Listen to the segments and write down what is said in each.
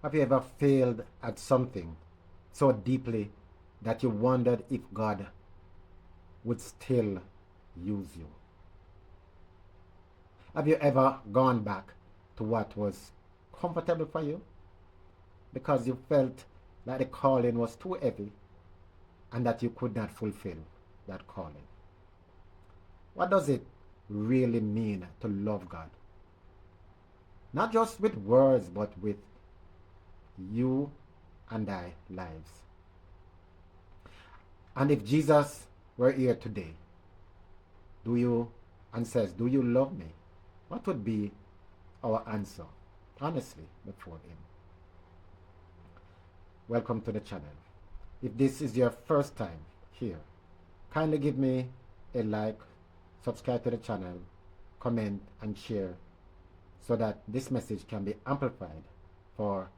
Have you ever failed at something so deeply that you wondered if God would still use you? Have you ever gone back to what was comfortable for you because you felt that the calling was too heavy and that you could not fulfill that calling? What does it really mean to love God? Not just with words, but with you and I lives. And if Jesus were here today, do you and says, "Do you love me?" What would be our answer, honestly, before Him? Welcome to the channel. If this is your first time here, kindly give me a like, subscribe to the channel, comment and share so that this message can be amplified for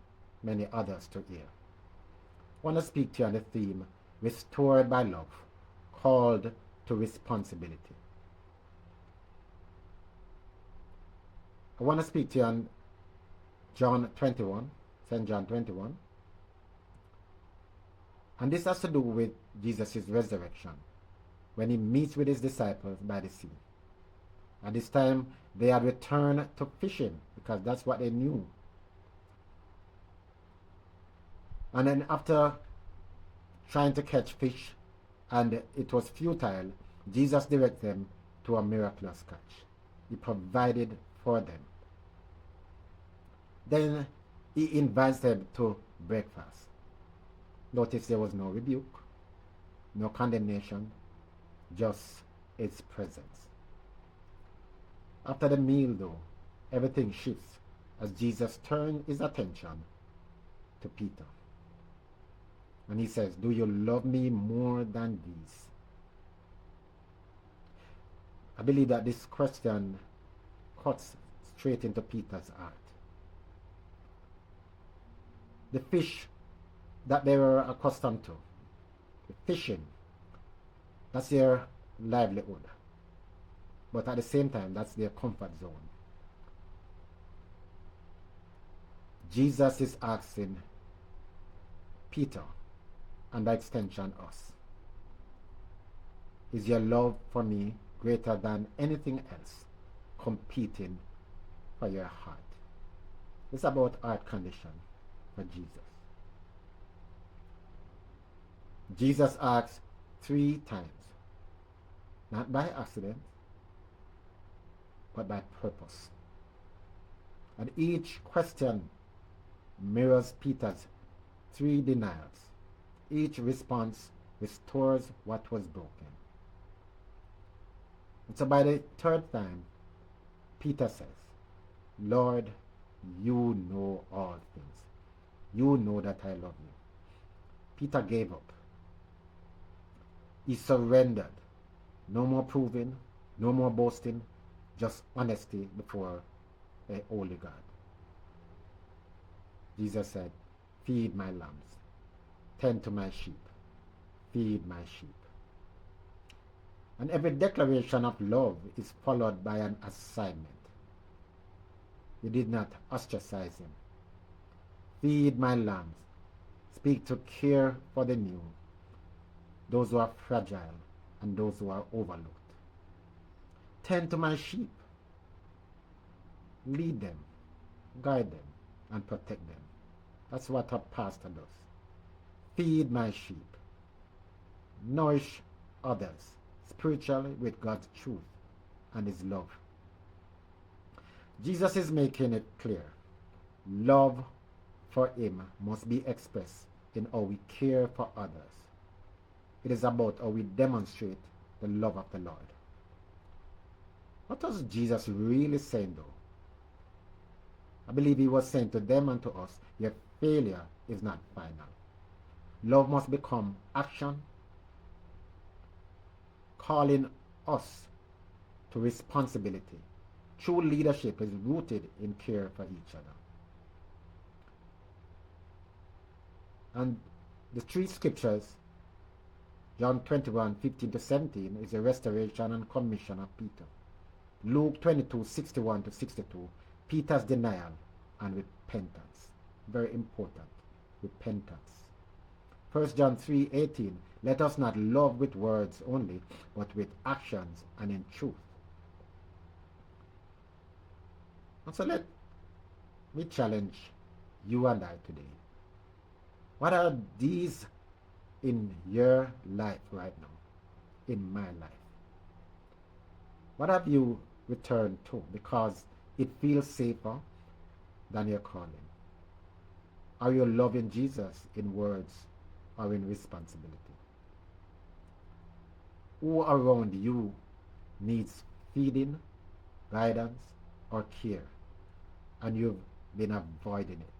many others to hear. I want to speak to you on the theme, Restored by Love, Called to Responsibility. I want to speak to you on John 21, St. John 21. And this has to do with Jesus' resurrection, when he meets with his disciples by the sea. At this time, they had returned to fishing because that's what they knew. And then after trying to catch fish and it was futile, Jesus directed them to a miraculous catch. He provided for them. Then he invites them to breakfast. Notice there was no rebuke, no condemnation, just his presence. After the meal, though, everything shifts as Jesus turned his attention to Peter. And he says, "Do you love me more than these?" I believe that this question cuts straight into Peter's heart. The fish that they were accustomed to, the fishing, that's their livelihood. But at the same time, that's their comfort zone. Jesus is asking Peter, and by extension us, is your love for me greater than anything else competing for your heart? It's about heart condition for Jesus. Jesus asks 3 times, not by accident, but by purpose. And each question mirrors Peter's 3 denials. Each response restores what was broken. And so by the 3rd time, Peter says, "Lord, you know all things. You know that I love you." Peter gave up. He surrendered. No more proving, no more boasting, just honesty before a holy God. Jesus said, "Feed my lambs, tend to my sheep, feed my sheep." And every declaration of love is followed by an assignment. He did not ostracize him. Feed my lambs. Speak to care for the new, those who are fragile and those who are overlooked. Tend to my sheep. Lead them, guide them, and protect them. That's what a pastor does. Feed my sheep. Nourish others spiritually with God's truth and his love. Jesus is making it clear. Love for him must be expressed in how we care for others. It is about how we demonstrate the love of the Lord. What was Jesus really saying though? I believe he was saying to them and to us, your failure is not final. Love must become action, calling us to responsibility. True leadership is rooted in care for each other. And the 3 scriptures, John 21:15-17, is a restoration and commission of Peter. Luke 22:61-62, Peter's denial and repentance. very important. Repentance. 1 John 3:18, let us not love with words only, but with actions and in truth. And so let me challenge you and I today. What are these in your life right now? In my life? What have you returned to because it feels safer than your calling? Are you loving Jesus in words or in responsibility? Who around you needs feeding, guidance, or care, and you've been avoiding it?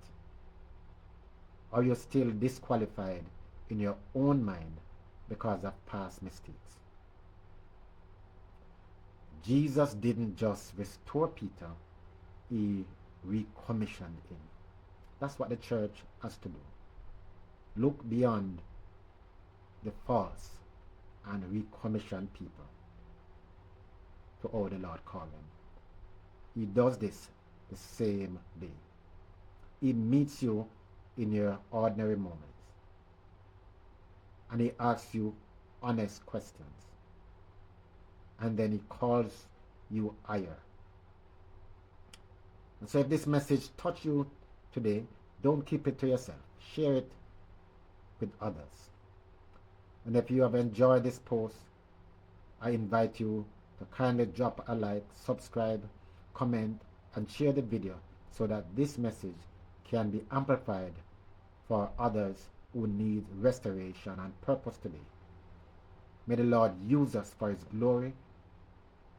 Are you still disqualified in your own mind because of past mistakes? Jesus didn't just restore Peter, he recommissioned him. That's what the church has to do. Look beyond the faults and recommission people to how the Lord called them. He does this the same day. He meets you in your ordinary moments. And he asks you honest questions. And then he calls you higher. And so if this message touched you today, don't keep it to yourself. Share it with others. And if you have enjoyed this post, I invite you to kindly drop a like, subscribe, comment, and share the video so that this message can be amplified for others who need restoration and purpose today. May the Lord use us for his glory